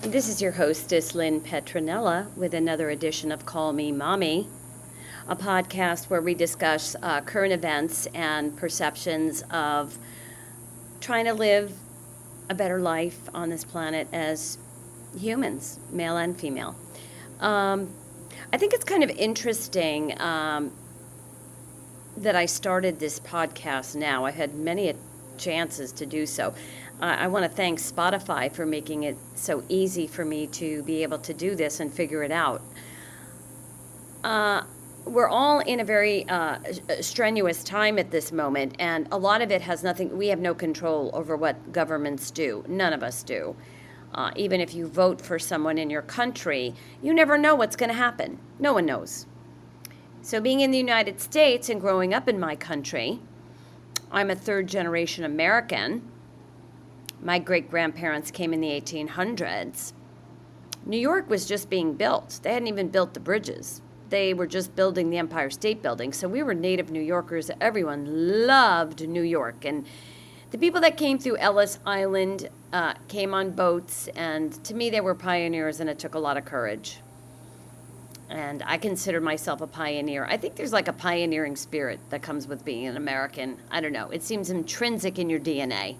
This is your hostess, Lynn Petronella, with another edition of Call Me Mommy, a podcast where we discuss current events and perceptions of trying to live a better life on this planet as humans, male and female. I think it's kind of interesting that I started this podcast now. I've had many chances to do so. I want to thank Spotify for making it so easy for me to be able to do this and figure it out. We're all in a very strenuous time at this moment, and a lot of it has nothing, we have no control over what governments do. None of us do. Even if you vote for someone in your country, you never know what's going to happen. No one knows. So being in the United States and growing up in my country, I'm a third-generation American. My great-grandparents came in the 1800s. New York was just being built. They hadn't even built the bridges. They were just building the Empire State Building. So we were native New Yorkers. Everyone loved New York. And the people that came through Ellis Island came on boats. And to me, they were pioneers, and it took a lot of courage. And I consider myself a pioneer. I think there's like a pioneering spirit that comes with being an American. I don't know. It seems intrinsic in your DNA.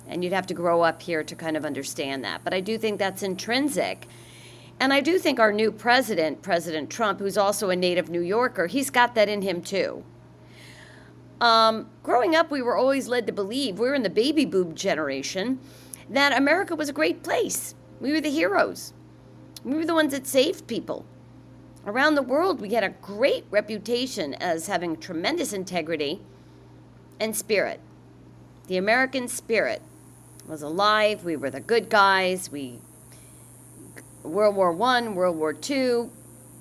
And you'd have to grow up here to kind of understand that. But I do think that's intrinsic. And I do think our new president, President Trump, who's also a native New Yorker, he's got that in him too. Growing up, we were always led to believe, we were in the baby boom generation, that America was a great place. We were the heroes. We were the ones that saved people. Around the world, we had a great reputation as having tremendous integrity and spirit. The American spirit was alive. We were the good guys. World War I, World War II,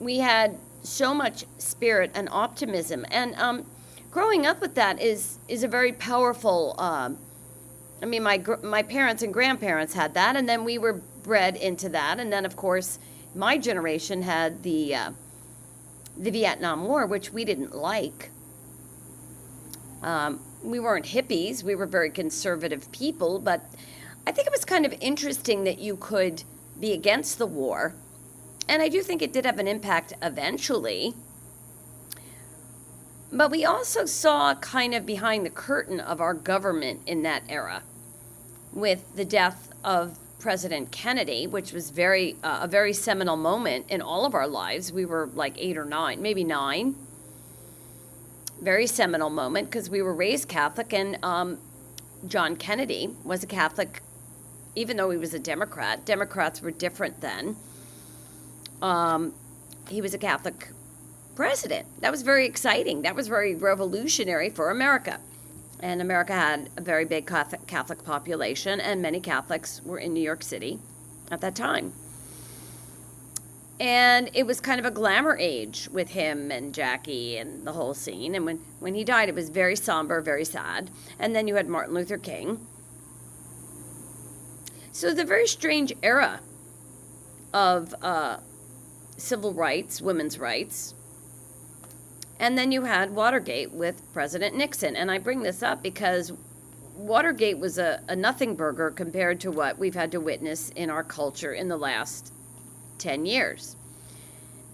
we had so much spirit and optimism. And growing up with that is a very powerful, my parents and grandparents had that, and then we were bred into that. And then, of course, my generation had the Vietnam War, which we didn't like. We weren't hippies. We were very conservative people, but I think it was kind of interesting that you could be against the war. And I do think it did have an impact eventually. But we also saw kind of behind the curtain of our government in that era with the death of President Kennedy, which was a very seminal moment in all of our lives. We were like 8 or 9, maybe 9. Very seminal moment because we were raised Catholic, and John Kennedy was a Catholic, even though he was a Democrat. Democrats were different then. He was a Catholic president. That was very exciting. That was very revolutionary for America. And America had a very big Catholic population, and many Catholics were in New York City at that time. And it was kind of a glamour age with him and Jackie and the whole scene. And when he died, it was very somber, very sad. And then you had Martin Luther King. So it's a very strange era of civil rights, women's rights. And then you had Watergate with President Nixon. And I bring this up because Watergate was a nothing burger compared to what we've had to witness in our culture in the last 10 years.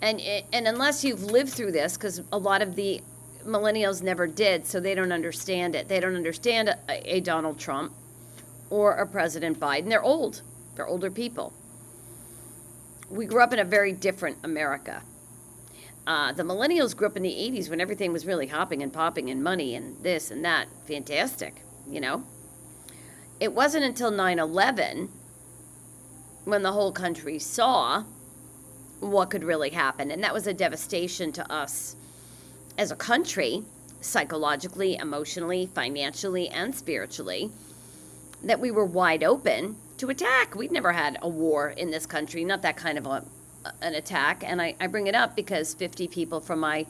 And unless you've lived through this, because a lot of the millennials never did, so they don't understand it. They don't understand a Donald Trump or a President Biden. They're old. They're older people. We grew up in a very different America. The millennials grew up in the 80s when everything was really hopping and popping and money and this and that. Fantastic, you know. It wasn't until 9/11 when the whole country saw what could really happen. And that was a devastation to us as a country, psychologically, emotionally, financially, and spiritually, that we were wide open to attack. We'd never had a war in this country, not that kind of an attack. And I bring it up because 50 people from my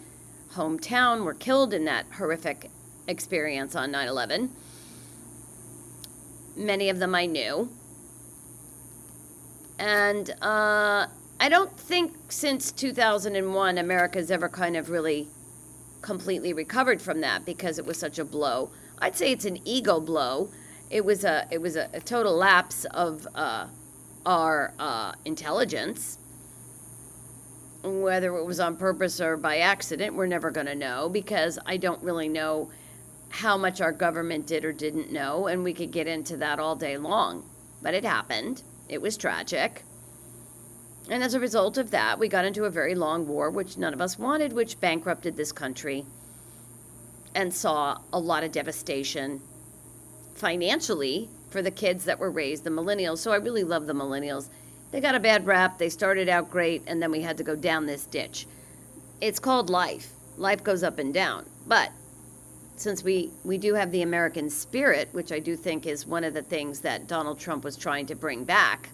hometown were killed in that horrific experience on 9/11. Many of them I knew. And I don't think since 2001 America's ever kind of really completely recovered from that because it was such a blow. I'd say it's an ego blow. It was a total lapse of our intelligence. Whether it was on purpose or by accident, we're never going to know, because I don't really know how much our government did or didn't know, and we could get into that all day long. But it happened. It was tragic. And as a result of that, we got into a very long war, which none of us wanted, which bankrupted this country and saw a lot of devastation financially for the kids that were raised, the millennials. So I really love the millennials. They got a bad rap. They started out great, and then we had to go down this ditch. It's called life. Life goes up and down. But since we do have the American spirit, which I do think is one of the things that Donald Trump was trying to bring back,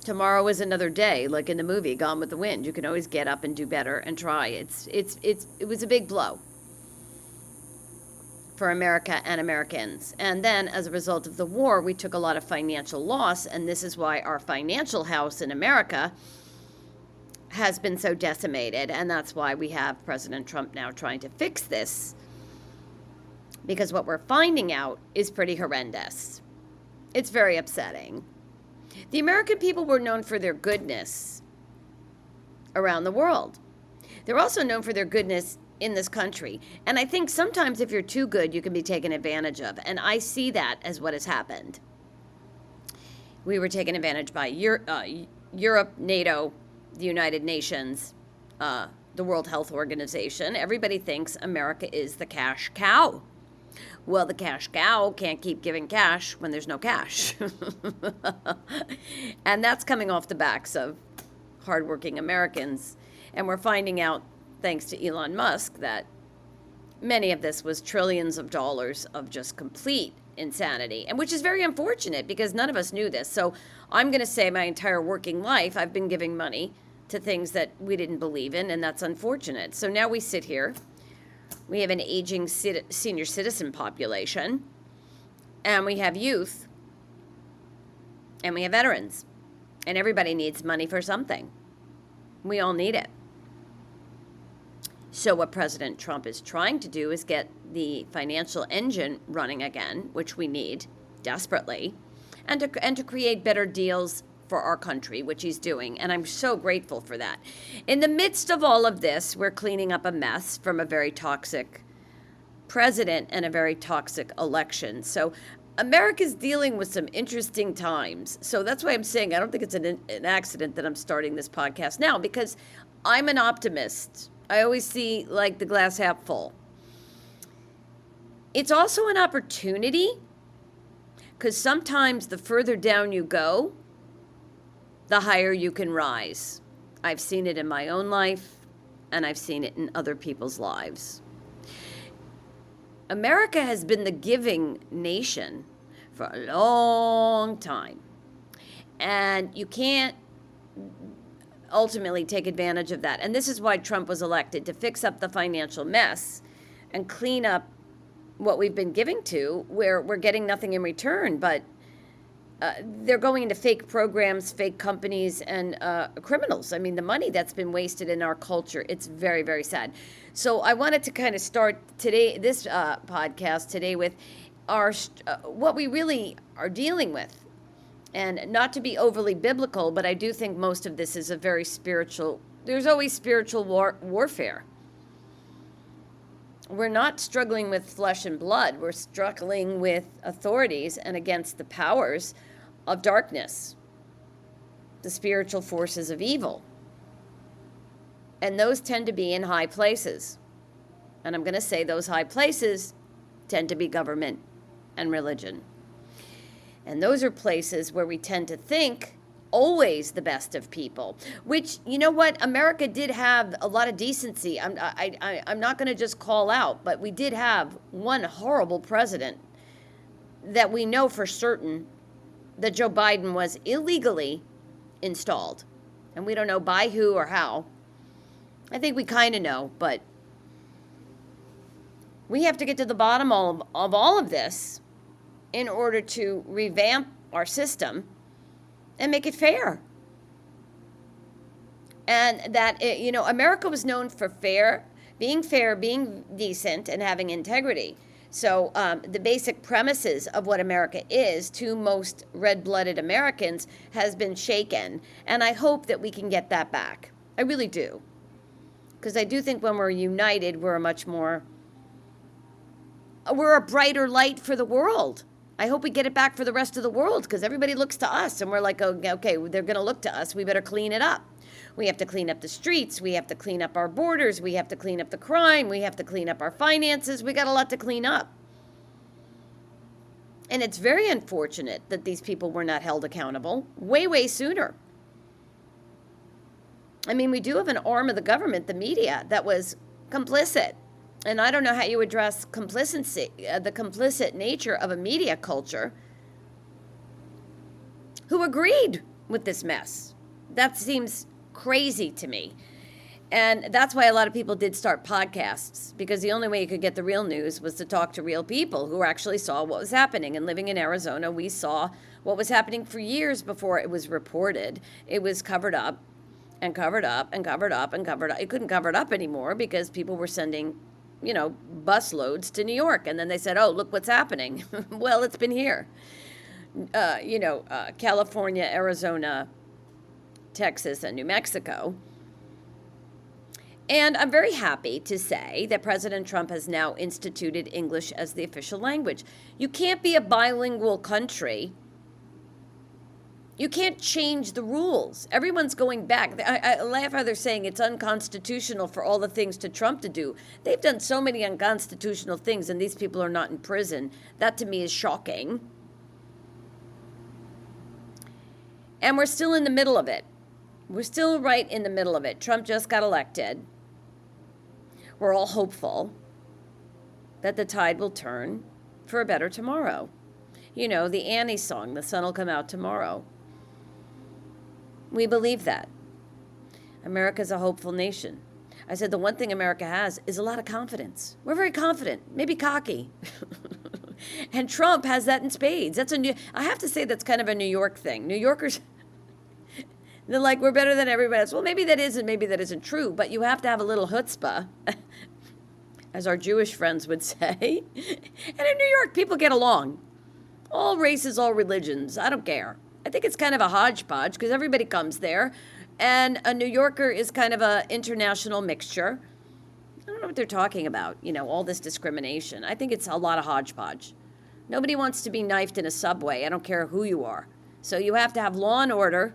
tomorrow is another day, like in the movie Gone with the Wind. You can always get up and do better and try. It was a big blow for America and Americans. And then as a result of the war, we took a lot of financial loss, and this is why our financial house in America has been so decimated, and that's why we have President Trump now trying to fix this, because what we're finding out is pretty horrendous. It's very upsetting. The American people were known for their goodness around the world. They're also known for their goodness in this country. And I think sometimes if you're too good, you can be taken advantage of. And I see that as what has happened. We were taken advantage by Europe, NATO, the United Nations, the World Health Organization. Everybody thinks America is the cash cow. Well, the cash cow can't keep giving cash when there's no cash. And that's coming off the backs of hardworking Americans. And we're finding out, thanks to Elon Musk, that many of this was trillions of dollars of just complete insanity, and which is very unfortunate because none of us knew this. So I'm going to say my entire working life, I've been giving money to things that we didn't believe in, and that's unfortunate. So now we sit here. We have an aging senior citizen population, and we have youth, and we have veterans, and everybody needs money for something. We all need it. So what President Trump is trying to do is get the financial engine running again, which we need desperately, and to create better deals for our country, which he's doing. And I'm so grateful for that. In the midst of all of this, we're cleaning up a mess from a very toxic president and a very toxic election. So America's dealing with some interesting times. So that's why I'm saying I don't think it's an accident that I'm starting this podcast now, because I'm an optimist. I always see like the glass half full. It's also an opportunity, because sometimes the further down you go, the higher you can rise. I've seen it in my own life, and I've seen it in other people's lives. America has been the giving nation for a long time, and you can't ultimately take advantage of that. And this is why Trump was elected, to fix up the financial mess and clean up what we've been giving to, where we're getting nothing in return, but they're going into fake programs, fake companies, and criminals. I mean, the money that's been wasted in our culture, it's very, very sad. So I wanted to kind of start today, this podcast today, with our what we really are dealing with. And not to be overly biblical, but I do think most of this is a very spiritual, there's always spiritual warfare. We're not struggling with flesh and blood. We're struggling with authorities and against the powers of darkness, the spiritual forces of evil. And those tend to be in high places. And I'm going to say those high places tend to be government and religion. And those are places where we tend to think always the best of people, which, you know what, America did have a lot of decency. I'm not going to just call out, but we did have one horrible president that we know for certain that Joe Biden was illegally installed. And we don't know by who or how. I think we kind of know, but we have to get to the bottom of all of this in order to revamp our system and make it fair. And that, you know, America was known for being fair, being decent, and having integrity. So the basic premises of what America is to most red-blooded Americans has been shaken. And I hope that we can get that back. I really do. Because I do think when we're united, we're a brighter light for the world. I hope we get it back for the rest of the world, because everybody looks to us and we're like, oh, okay, they're going to look to us. We better clean it up. We have to clean up the streets. We have to clean up our borders. We have to clean up the crime. We have to clean up our finances. We got a lot to clean up. And it's very unfortunate that these people were not held accountable way, way sooner. I mean, we do have an arm of the government, the media, that was complicit. And I don't know how you address complicity, the complicit nature of a media culture who agreed with this mess. That seems crazy to me. And that's why a lot of people did start podcasts, because the only way you could get the real news was to talk to real people who actually saw what was happening. And living in Arizona, we saw what was happening for years before it was reported. It was covered up and covered up and covered up and covered up. You couldn't cover it up anymore because people were sending, bus loads to New York. And then they said, oh, look what's happening. Well, it's been here. California, Arizona, Texas, and New Mexico. And I'm very happy to say that President Trump has now instituted English as the official language. You can't be a bilingual country. You can't change the rules. Everyone's going back. I laugh how they're saying it's unconstitutional for all the things to Trump to do. They've done so many unconstitutional things, and these people are not in prison. That to me is shocking. And we're still in the middle of it. We're still right in the middle of it. Trump just got elected. We're all hopeful that the tide will turn for a better tomorrow. The Annie song, the sun will come out tomorrow. We believe that. America's a hopeful nation. I said the one thing America has is a lot of confidence. We're very confident, maybe cocky. And Trump has that in spades. I have to say that's kind of a New York thing. New Yorkers, they're like, we're better than everybody else. Well, maybe that isn't true, but you have to have a little chutzpah, as our Jewish friends would say. And in New York, people get along. All races, all religions. I don't care. I think it's kind of a hodgepodge because everybody comes there. And a New Yorker is kind of an international mixture. I don't know what they're talking about, all this discrimination. I think it's a lot of hodgepodge. Nobody wants to be knifed in a subway. I don't care who you are. So you have to have law and order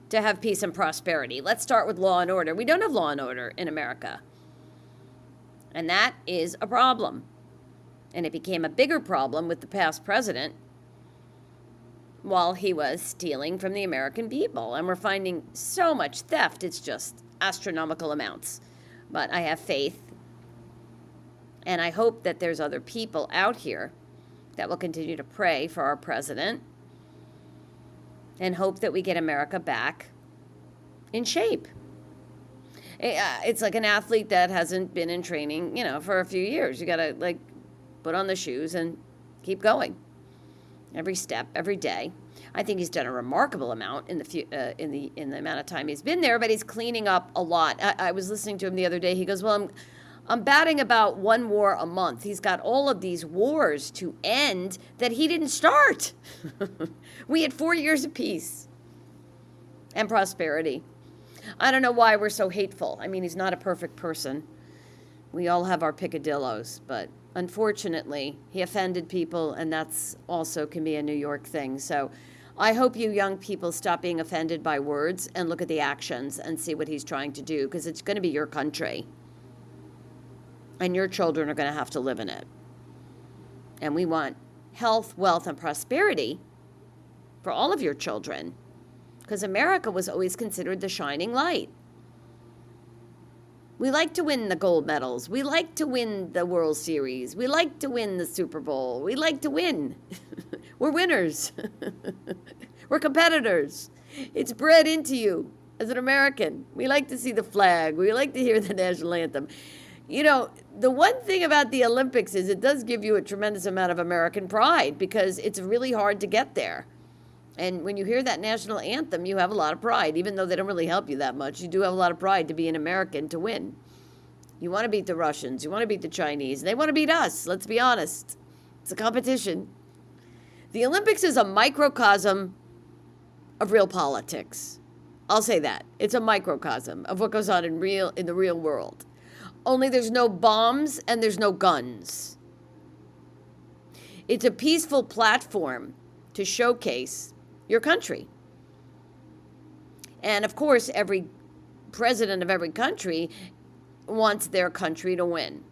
to have peace and prosperity. Let's start with law and order. We don't have law and order in America. And that is a problem. And it became a bigger problem with the past president while he was stealing from the American people. And we're finding so much theft. It's just astronomical amounts. But I have faith. And I hope that there's other people out here that will continue to pray for our president and hope that we get America back in shape. It's like an athlete that hasn't been in training, for a few years. You got to put on the shoes and keep going. Every step, every day. I think he's done a remarkable amount in the amount of time he's been there, but he's cleaning up a lot. I was listening to him the other day. He goes, well, I'm batting about one war a month. He's got all of these wars to end that he didn't start. We had 4 years of peace and prosperity. I don't know why we're so hateful. I mean, he's not a perfect person. We all have our picadillos, but unfortunately, he offended people, and that's also can be a New York thing. So I hope you young people stop being offended by words and look at the actions and see what he's trying to do, because it's going to be your country. And your children are going to have to live in it. And we want health, wealth, and prosperity for all of your children, because America was always considered the shining light. We like to win the gold medals. We like to win the World Series. We like to win the Super Bowl. We like to win. We're winners. We're competitors. It's bred into you as an American. We like to see the flag. We like to hear the national anthem. The one thing about the Olympics is it does give you a tremendous amount of American pride, because it's really hard to get there. And when you hear that national anthem, you have a lot of pride. Even though they don't really help you that much, you do have a lot of pride to be an American to win. You want to beat the Russians. You want to beat the Chinese. They want to beat us. Let's be honest. It's a competition. The Olympics is a microcosm of real politics. I'll say that. It's a microcosm of what goes on in the real world. Only there's no bombs and there's no guns. It's a peaceful platform to showcase your country. And of course, every president of every country wants their country to win.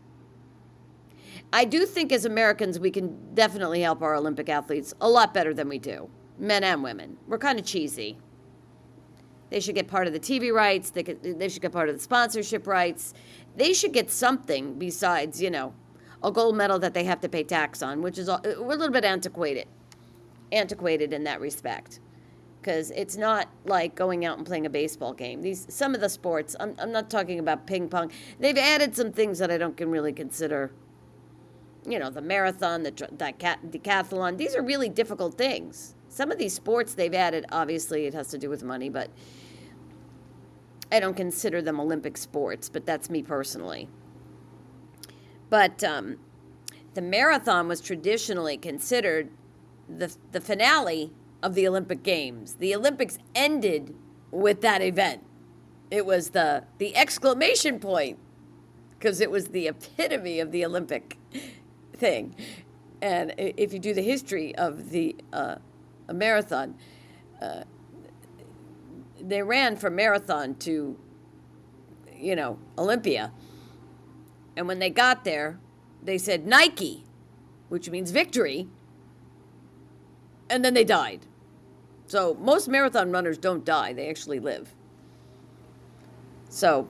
I do think as Americans, we can definitely help our Olympic athletes a lot better than we do, men and women. We're kind of cheesy. They should get part of the TV rights. They should get part of the sponsorship rights. They should get something besides, a gold medal that they have to pay tax on, which is we're a little bit antiquated in that respect. Because it's not like going out and playing a baseball game. Some of the sports, I'm not talking about ping pong. They've added some things that I don't can really consider, the marathon, the decathlon. These are really difficult things. Some of these sports they've added, obviously it has to do with money, but I don't consider them Olympic sports, but that's me personally. But the marathon was traditionally considered the finale of the Olympic Games. The Olympics ended with that event. It was the exclamation point, because it was the epitome of the Olympic thing. And if you do the history of a marathon, they ran from marathon to, Olympia. And when they got there, they said Nike, which means victory, and then they died. So most marathon runners don't die, they actually live. So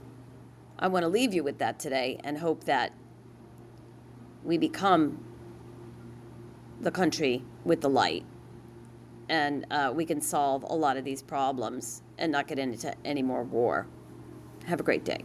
I want to leave you with that today and hope that we become the country with the light, and we can solve a lot of these problems and not get into any more war. Have a great day.